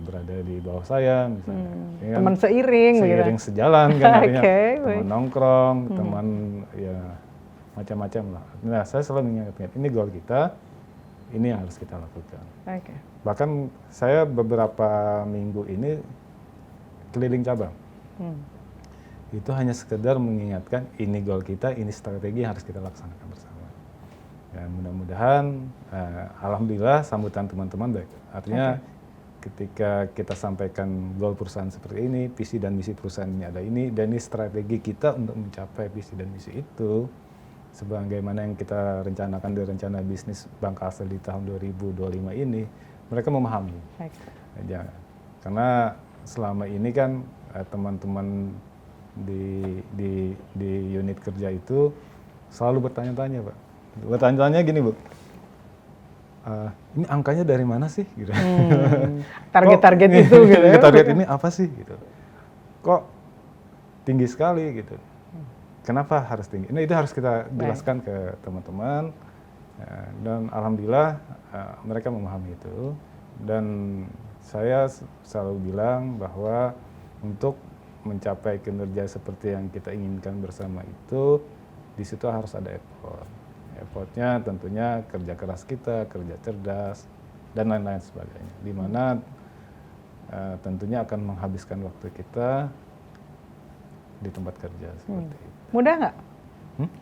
Speaker 2: berada di bawah saya misalnya. Ya,
Speaker 1: teman seiring
Speaker 2: sejalan kan artinya. Teman nongkrong, teman ya macam-macam lah. Nah, saya selalu mengingatkan ini goal kita, ini yang harus kita lakukan. Bahkan saya beberapa minggu ini keliling cabang. Itu hanya sekedar mengingatkan ini goal kita, ini strategi yang harus kita laksanakan bersama. Dan mudah-mudahan, alhamdulillah sambutan teman-teman baik. Artinya ketika kita sampaikan goal perusahaan seperti ini, visi dan misi perusahaan ini ada ini, dan ini strategi kita untuk mencapai visi dan misi itu, sebagaimana yang kita rencanakan di rencana bisnis Bank Kastel di tahun 2025 ini, mereka memahami. Ya, karena selama ini kan teman-teman di unit kerja itu selalu bertanya-tanya, Pak. Bertanya-tanya gini, Bu. Ini angkanya dari mana sih? Gitu.
Speaker 1: Target-target itu gitu.
Speaker 2: Target ini apa sih? Gitu. Kok tinggi sekali gitu. Kenapa harus tinggi? Nah, itu harus kita jelaskan ke teman-teman. Dan alhamdulillah mereka memahami itu. Dan saya selalu bilang bahwa untuk mencapai kinerja seperti yang kita inginkan bersama itu, di situ harus ada effort. Effortnya tentunya kerja keras kita, kerja cerdas, dan lain-lain sebagainya. Di mana tentunya akan menghabiskan waktu kita di tempat kerja seperti itu.
Speaker 1: Mudah nggak?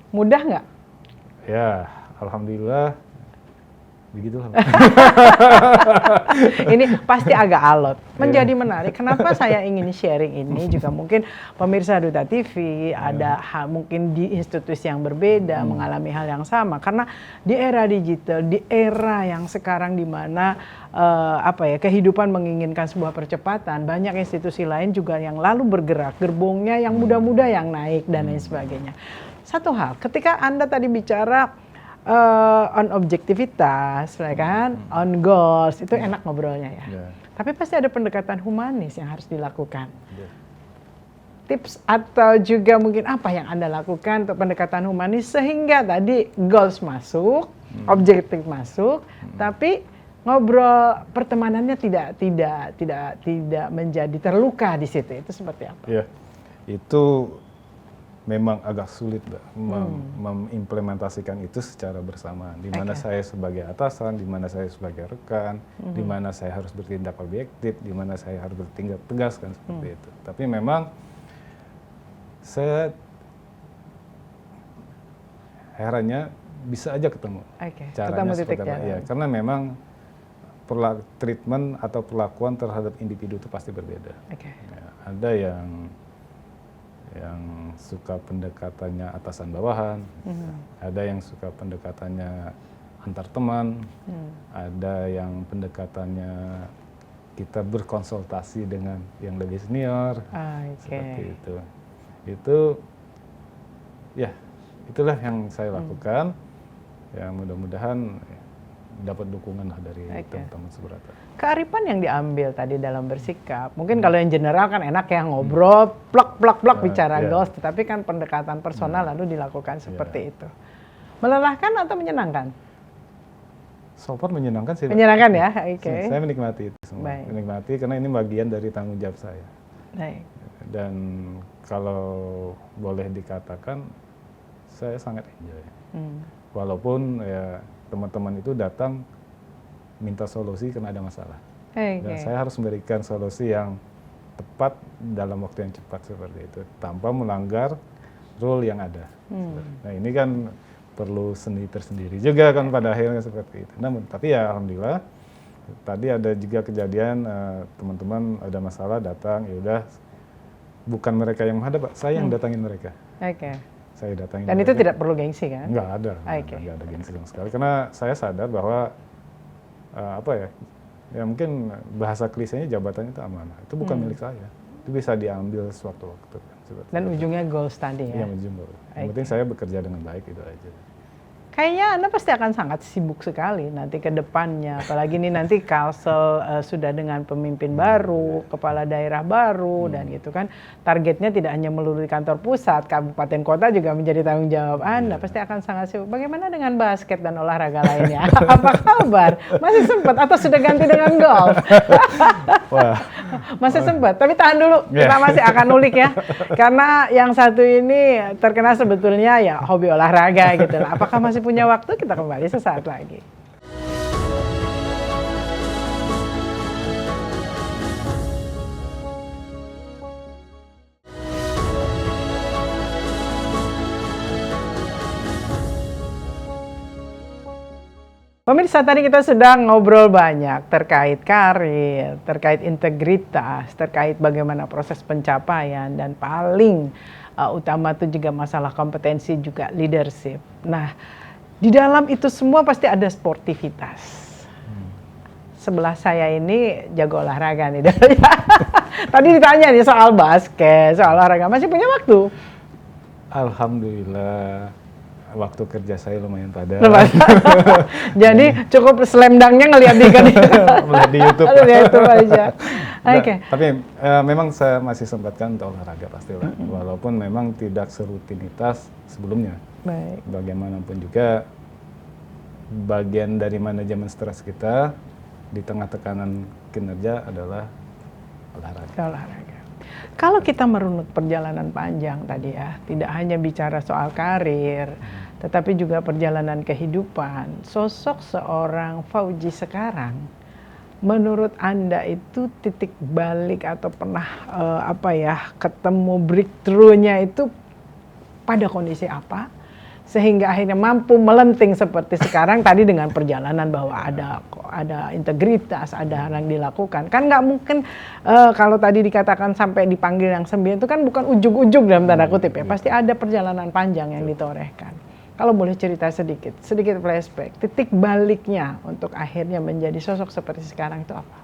Speaker 1: Mudah nggak?
Speaker 2: Ya, alhamdulillah. Begitulah.
Speaker 1: Ini pasti agak alot. Menjadi menarik. Kenapa saya ingin sharing ini juga mungkin pemirsa Duta TV ada mungkin di institusi yang berbeda mengalami hal yang sama karena di era digital, di era yang sekarang di mana kehidupan menginginkan sebuah percepatan, banyak institusi lain juga yang lalu bergerak, gerbongnya yang muda-muda yang naik dan lain sebagainya. Satu hal, ketika Anda tadi bicara on objektivitas, kan, on goals, itu enak ngobrolnya ya. Tapi pasti ada pendekatan humanis yang harus dilakukan. Tips atau juga mungkin apa yang Anda lakukan untuk pendekatan humanis sehingga tadi goals masuk, objektif masuk, tapi ngobrol pertemanannya tidak menjadi terluka di situ. Itu seperti apa?
Speaker 2: Ya, itu memang agak sulit mengimplementasikan itu secara bersamaan. Di mana saya sebagai atasan, di mana saya sebagai rekan, di mana saya harus bertindak objektif, di mana saya harus bertindak tegas kan seperti itu. Tapi memang saya herannya bisa aja ketemu caranya seperti apa. Ya, karena memang treatment atau perlakuan terhadap individu itu pasti berbeda. Ya, ada yang suka pendekatannya atasan bawahan, ada yang suka pendekatannya antar teman, ada yang pendekatannya kita berkonsultasi dengan yang lebih senior, seperti itu. Itu ya itulah yang saya lakukan. Ya mudah-mudahan dapat dukungan lah dari teman-teman seberata.
Speaker 1: Kearifan yang diambil tadi dalam bersikap, mungkin kalau yang general kan enak ya ngobrol, plak bicara goals, tetapi kan pendekatan personal lalu dilakukan seperti itu. Melelahkan atau menyenangkan?
Speaker 2: So far menyenangkan sih.
Speaker 1: Menyenangkan ya,
Speaker 2: Saya menikmati itu semua. Menikmati karena ini bagian dari tanggung jawab saya. Dan kalau boleh dikatakan, saya sangat enjoy. Walaupun ya teman-teman itu datang minta solusi karena ada masalah. Dan saya harus memberikan solusi yang tepat dalam waktu yang cepat seperti itu, tanpa melanggar rule yang ada. Nah ini kan perlu seni tersendiri juga kan pada akhirnya seperti itu. Namun tapi ya alhamdulillah tadi ada juga kejadian teman-teman ada masalah datang, ya udah bukan mereka yang menghadap, saya yang datangin mereka. Saya datangin.
Speaker 1: Dan mereka. Itu tidak perlu gengsi kan?
Speaker 2: Nggak ada gengsi sama sekali. Karena saya sadar bahwa ya mungkin bahasa klisenya jabatannya itu amanah. Itu bukan milik saya. Itu bisa diambil sewaktu-waktu.
Speaker 1: Dan ujungnya goals tadi ya?
Speaker 2: Iya, ujung goals. Yang penting saya bekerja dengan baik, itu aja.
Speaker 1: Kayaknya Anda pasti akan sangat sibuk sekali nanti ke depannya. Apalagi ini nanti Kalsel sudah dengan pemimpin baru, kepala daerah baru, dan gitu kan. Targetnya tidak hanya melulu di kantor pusat, kabupaten kota juga menjadi tanggung jawab Anda. Pasti akan sangat sibuk. Bagaimana dengan basket dan olahraga lainnya? Apa kabar? Masih sempat atau sudah ganti dengan golf?
Speaker 2: Wah.
Speaker 1: Masih sempat, tapi tahan dulu. Kita masih akan ulik ya. Karena yang satu ini terkenal sebetulnya ya hobi olahraga gitu lah. Apakah masih punya waktu? Kita kembali sesaat lagi. Pemirsa, tadi kita sudah ngobrol banyak terkait karir, terkait integritas, terkait bagaimana proses pencapaian, dan paling utama itu juga masalah kompetensi juga leadership. Nah, di dalam itu semua pasti ada sportivitas. Sebelah saya ini jago olahraga nih. Tadi ditanya nih soal basket, soal olahraga, masih punya waktu?
Speaker 2: Alhamdulillah, waktu kerja saya lumayan padat.
Speaker 1: Jadi cukup slam dunk-nya ngelihat
Speaker 2: melihat di YouTube.
Speaker 1: Di YouTube aja. Oke.
Speaker 2: Tapi memang saya masih sempatkan untuk olahraga pastilah. Walaupun memang tidak serutinitas sebelumnya.
Speaker 1: Baik.
Speaker 2: Bagaimanapun juga bagian dari manajemen stres kita di tengah tekanan kinerja adalah olahraga.
Speaker 1: Kalau kita merunut perjalanan panjang tadi ya, tidak hanya bicara soal karir, tetapi juga perjalanan kehidupan, sosok seorang Fauji sekarang, menurut Anda itu titik balik atau pernah ketemu breakthrough-nya itu pada kondisi apa? Sehingga akhirnya mampu melenting seperti sekarang tadi dengan perjalanan bahwa ada integritas, ada hal yang dilakukan. Kan nggak mungkin kalau tadi dikatakan sampai dipanggil yang 9 itu kan bukan ujung-ujung dalam tanda kutip ya. Pasti ada perjalanan panjang yang ditorehkan. Kalau boleh cerita sedikit flashback, titik baliknya untuk akhirnya menjadi sosok seperti sekarang itu apa?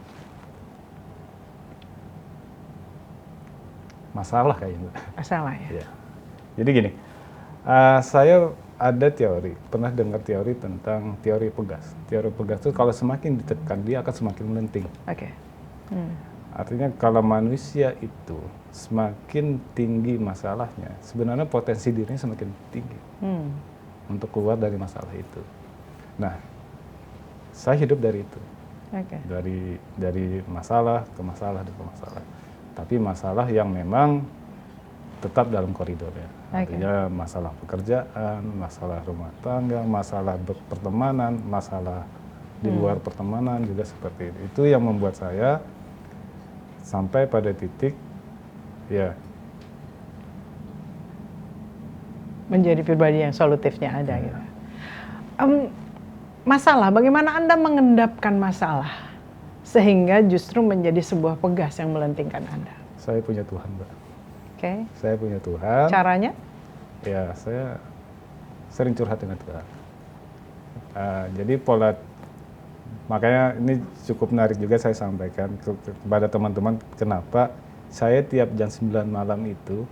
Speaker 2: Masalah kayaknya.
Speaker 1: Masalah ya.
Speaker 2: Jadi gini. Saya ada teori, pernah dengar teori tentang teori pegas. Teori pegas itu kalau semakin ditekan dia akan semakin melenting.
Speaker 1: Oke.
Speaker 2: Artinya kalau manusia itu semakin tinggi masalahnya, sebenarnya potensi dirinya semakin tinggi untuk keluar dari masalah itu. Nah, saya hidup dari itu, dari masalah ke masalah ke masalah. Tapi masalah yang memang tetap dalam koridornya. Artinya masalah pekerjaan, masalah rumah tangga, masalah pertemanan, masalah di luar pertemanan juga seperti itu. Itu yang membuat saya sampai pada titik ya
Speaker 1: menjadi pribadi yang solutifnya ada gitu. Masalah, bagaimana Anda mengendapkan masalah sehingga justru menjadi sebuah pegas yang melentingkan Anda?
Speaker 2: Saya punya Tuhan, Mbak. Saya punya Tuhan.
Speaker 1: Caranya?
Speaker 2: Ya, saya sering curhat dengan Tuhan. Jadi makanya ini cukup menarik juga saya sampaikan kepada teman-teman kenapa saya tiap jam 9 malam itu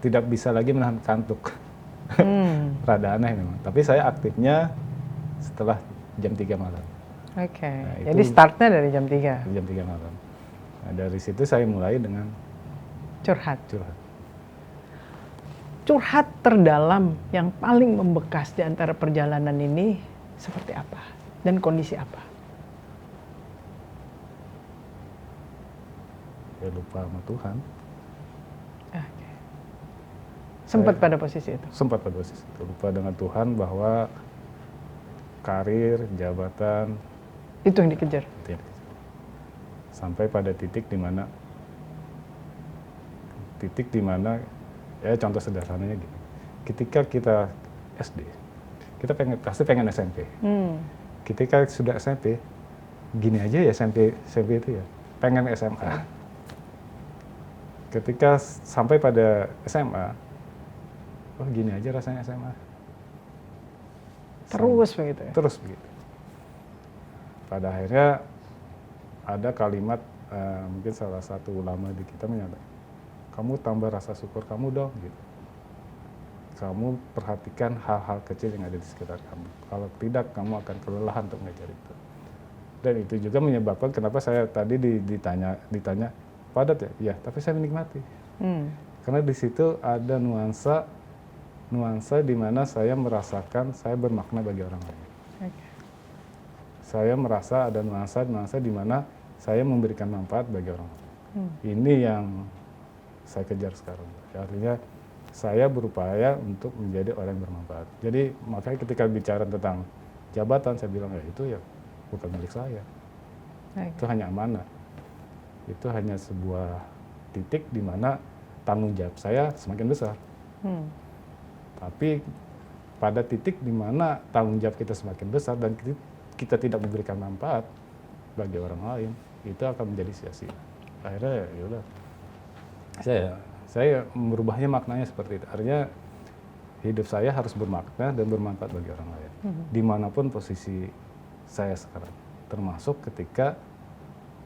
Speaker 2: tidak bisa lagi menahan kantuk. Rada aneh memang. Tapi saya aktifnya setelah jam 3 malam. Nah,
Speaker 1: jadi startnya dari jam 3?
Speaker 2: Jam 3 malam. Nah, dari situ saya mulai dengan curhat terdalam yang paling membekas di antara perjalanan ini seperti apa dan kondisi apa? Ya lupa sama Tuhan.
Speaker 1: Sempat pada posisi itu?
Speaker 2: Sempat pada posisi itu. Lupa dengan Tuhan bahwa karir, jabatan
Speaker 1: itu yang dikejar.
Speaker 2: Sampai pada titik di mana ya contoh sederhananya gini. Ketika kita SD, kita pasti pengen SMP. Ketika sudah SMP, gini aja ya SMP itu ya, pengen SMA. Ketika sampai pada SMA, oh gini aja rasanya SMA.
Speaker 1: Terus begitu ya?
Speaker 2: Terus begitu. Pada akhirnya ada kalimat mungkin salah satu ulama di kita menyatakan, kamu tambah rasa syukur kamu dong gitu. kamu perhatikan hal-hal kecil yang ada di sekitar kamu. Kalau tidak, kamu akan kelelahan untuk mengejar itu. Dan itu juga menyebabkan kenapa saya tadi ditanya padat ya, tapi saya menikmati. Karena di situ ada nuansa di mana saya merasakan saya bermakna bagi orang lain. Saya merasa ada nuansa di mana saya memberikan manfaat bagi orang lain. Ini yang saya kejar sekarang. Artinya saya berupaya untuk menjadi orang yang bermanfaat. Jadi makanya ketika bicara tentang jabatan, saya bilang itu ya bukan milik saya. Itu hanya amanah. Itu hanya sebuah titik di mana tanggung jawab saya semakin besar. Tapi pada titik di mana tanggung jawab kita semakin besar dan kita tidak memberikan manfaat bagi orang lain, itu akan menjadi sia-sia. Akhirnya ya udah. Saya merubahnya maknanya seperti itu. Artinya hidup saya harus bermakna dan bermanfaat bagi orang lain. Dimanapun posisi saya sekarang. Termasuk ketika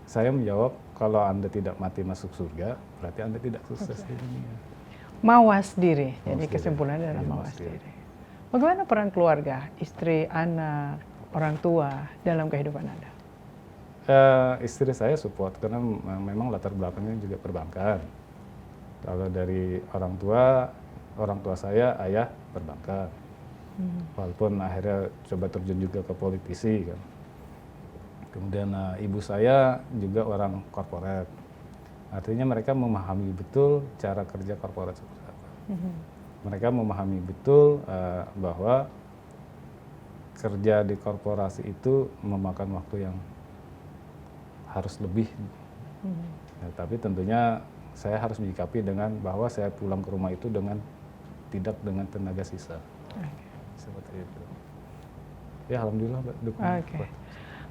Speaker 2: saya menjawab, kalau Anda tidak mati masuk surga, berarti Anda tidak sukses di dunia.
Speaker 1: Mawas diri, jadi kesimpulannya adalah mawas diri. Bagaimana peran keluarga, istri, anak, orang tua dalam kehidupan Anda?
Speaker 2: Istri saya support, karena memang latar belakangnya juga perbankan. Kalau dari orang tua saya, ayah perbankan. Walaupun akhirnya coba terjun juga ke politisi kan. Kemudian ibu saya juga orang korporat. Artinya mereka memahami betul cara kerja korporat seperti apa. Mereka memahami betul bahwa kerja di korporasi itu memakan waktu yang harus lebih. Tapi tentunya saya harus menyikapi dengan bahwa saya pulang ke rumah itu tidak dengan tenaga sisa. Seperti itu. Ya alhamdulillah dukungan.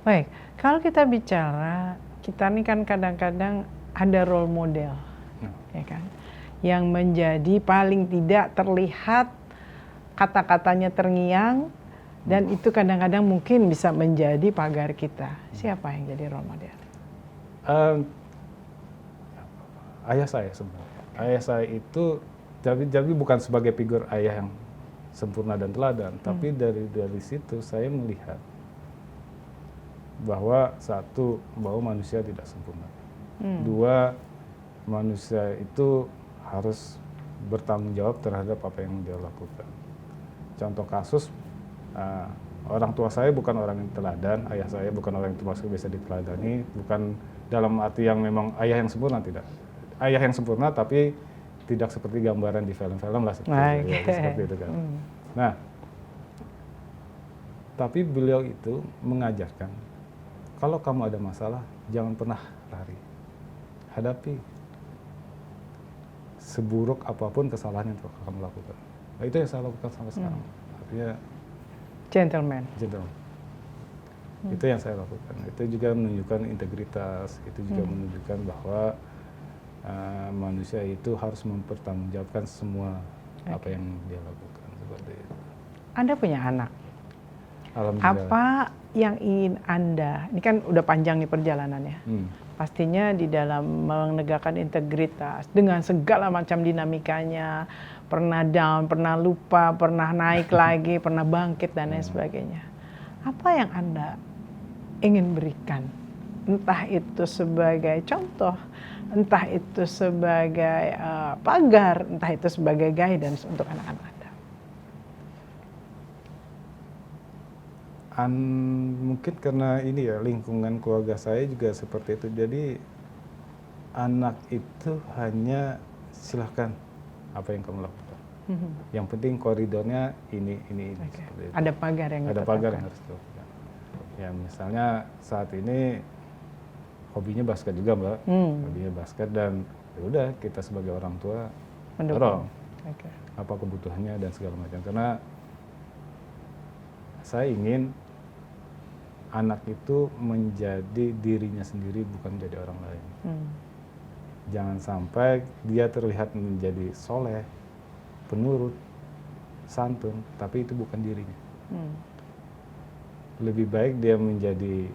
Speaker 1: Baik, kalau kita bicara, kita ini kan kadang-kadang ada role model, ya kan, yang menjadi paling tidak terlihat kata-katanya terngiang dan itu kadang-kadang mungkin bisa menjadi pagar kita. Siapa yang jadi role model?
Speaker 2: Ayah saya sebenarnya. Ayah saya itu jadi bukan sebagai figur ayah yang sempurna dan teladan, tapi dari situ saya melihat bahwa bahwa manusia tidak sempurna. Dua, manusia itu harus bertanggung jawab terhadap apa yang dia lakukan. Contoh kasus, orang tua saya bukan orang yang teladan, ayah saya bukan orang yang termasuk bisa diteladani, bukan dalam arti yang memang ayah yang sempurna, tidak. Ayah yang sempurna tapi tidak seperti gambaran di film-film lah seperti itu kan. Nah, tapi beliau itu mengajarkan kalau kamu ada masalah jangan pernah lari, hadapi seburuk apapun kesalahan yang kamu lakukan. Nah, itu yang saya lakukan sampai sekarang. Artinya
Speaker 1: gentleman.
Speaker 2: Itu yang saya lakukan. Itu juga menunjukkan integritas. Itu juga menunjukkan bahwa manusia itu harus mempertanggungjawabkan semua apa yang dia lakukan, seperti itu.
Speaker 1: Anda punya anak.
Speaker 2: Alhamdulillah.
Speaker 1: Apa yang ingin Anda, ini kan udah panjang nih perjalanannya, pastinya di dalam menegakkan integritas dengan segala macam dinamikanya, pernah down, pernah lupa, pernah naik lagi, pernah bangkit dan lain sebagainya. Apa yang Anda ingin berikan? Entah itu sebagai contoh, entah itu sebagai pagar, entah itu sebagai guidance untuk anak-anak Anda.
Speaker 2: Mungkin karena ini ya, lingkungan keluarga saya juga seperti itu. Jadi anak itu hanya silahkan apa yang kamu lakukan. Yang penting koridornya ini.
Speaker 1: Ada pagar yang
Speaker 2: harus dilakukan. Ya misalnya saat ini hobinya basket juga Mbak, hobinya basket dan ya udah kita sebagai orang tua dorong apa kebutuhannya dan segala macam, karena saya ingin anak itu menjadi dirinya sendiri bukan menjadi orang lain. Jangan sampai dia terlihat menjadi soleh, penurut, santun, tapi itu bukan dirinya. Lebih baik dia menjadi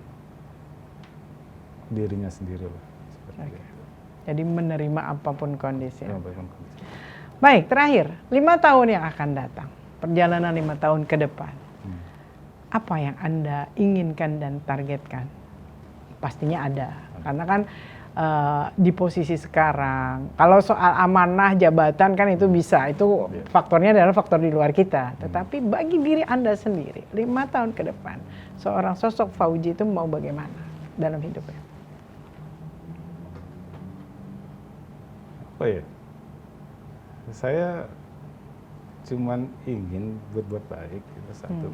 Speaker 2: dirinya sendiri lah. Seperti itu.
Speaker 1: Jadi menerima apapun kondisi. Baik, terakhir, 5 tahun yang akan datang, perjalanan 5 tahun ke depan, apa yang Anda inginkan dan targetkan? Pastinya ada, karena kan di posisi sekarang, kalau soal amanah jabatan kan itu bisa, itu faktornya adalah faktor di luar kita. Tetapi bagi diri Anda sendiri, 5 tahun ke depan, seorang sosok Fauji itu mau bagaimana dalam hidupnya?
Speaker 2: Apa ya? Saya cuman ingin berbuat baik, itu satu.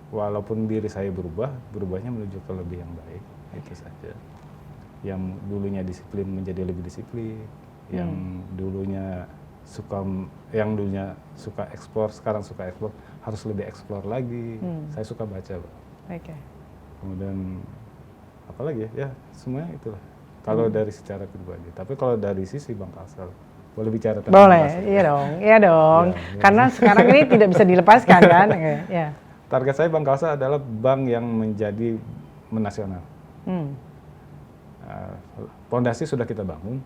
Speaker 2: Walaupun diri saya berubahnya menuju ke lebih yang baik. Itu saja. Yang dulunya disiplin menjadi lebih disiplin, yang dulunya suka eksplor, sekarang suka eksplor, harus lebih eksplor lagi. Saya suka baca, Pak.
Speaker 1: Okay.
Speaker 2: Kemudian apa lagi ya? Ya, semuanya itulah. Kalau dari secara pribadi. Tapi kalau dari sisi Bank Kalsel, boleh bicara tentang
Speaker 1: boleh, iya dong. Ya. Karena sekarang ini tidak bisa dilepaskan kan? Ya.
Speaker 2: Target saya Bank Kalsel adalah bank yang menjadi menasional. Pondasi sudah kita bangun,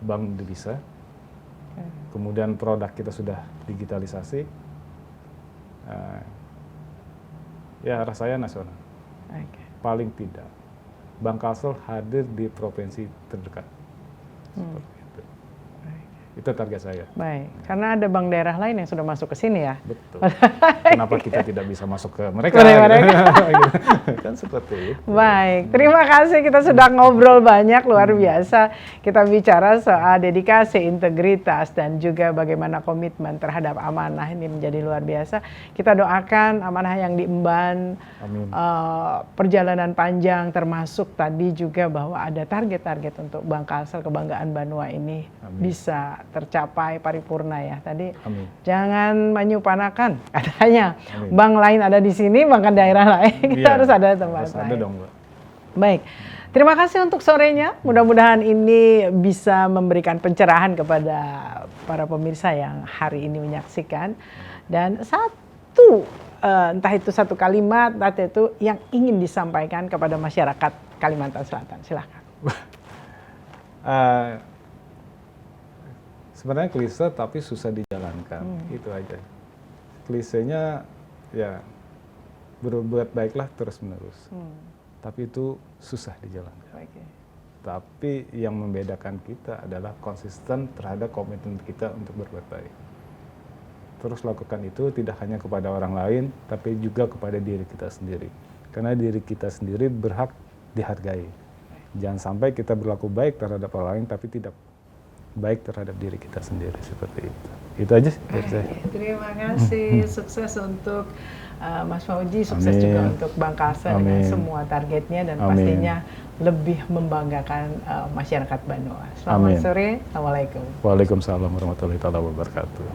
Speaker 2: bank devisa, kemudian produk kita sudah digitalisasi, ya arah saya nasional. Paling tidak, Bank Kalsel hadir di provinsi terdekat. Seperti itu. Itu target saya.
Speaker 1: Baik, karena ada bank daerah lain yang sudah masuk ke sini ya.
Speaker 2: Betul. Kenapa kita tidak bisa masuk ke mereka? Kan seperti itu.
Speaker 1: Baik, terima kasih, kita sudah ngobrol banyak, luar biasa. Kita bicara soal dedikasi, integritas, dan juga bagaimana komitmen terhadap amanah ini menjadi luar biasa. Kita doakan amanah yang diemban, perjalanan panjang, termasuk tadi juga bahwa ada target-target untuk Bank Kalsel Kebanggaan Banua ini bisa tercapai paripurna ya. Tadi jangan menyupanakan katanya. Bank lain ada di sini, bank daerah lain kita harus ada tempat lain. Ada dong, Mbak. Baik. Terima kasih untuk sorenya. Mudah-mudahan ini bisa memberikan pencerahan kepada para pemirsa yang hari ini menyaksikan. Dan entah itu satu kalimat, entah itu yang ingin disampaikan kepada masyarakat Kalimantan Selatan. Silakan.
Speaker 2: Sebenarnya klise tapi susah dijalankan, itu aja. Klisenya ya berbuat baiklah terus-menerus, tapi itu susah dijalankan. Tapi yang membedakan kita adalah konsisten terhadap komitmen kita untuk berbuat baik. Terus lakukan itu tidak hanya kepada orang lain, tapi juga kepada diri kita sendiri. Karena diri kita sendiri berhak dihargai. Jangan sampai kita berlaku baik terhadap orang lain, tapi tidak baik terhadap diri kita sendiri, seperti itu. Itu aja dari saya.
Speaker 1: Terima kasih, sukses untuk Mas Fauji, sukses juga untuk Bank Kalsel dengan semua targetnya dan pastinya lebih membanggakan masyarakat Banua. Selamat sore, Assalamualaikum.
Speaker 2: Waalaikumsalam warahmatullahi wabarakatuh.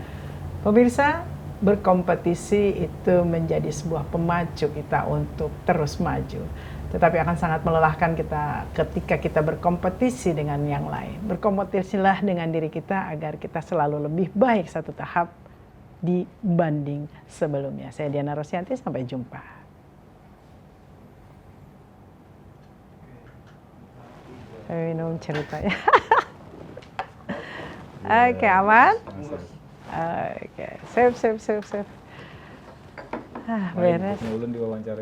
Speaker 1: Pemirsa, berkompetisi itu menjadi sebuah pemacu kita untuk terus maju. Tetapi akan sangat melelahkan kita ketika kita berkompetisi dengan yang lain. Berkompetisilah dengan diri kita agar kita selalu lebih baik satu tahap dibanding sebelumnya. Saya Diana Rosyanti, sampai jumpa. Saya minum ceritanya. Oke, aman? Oke, sip. Beres.
Speaker 2: Ulun diwawancara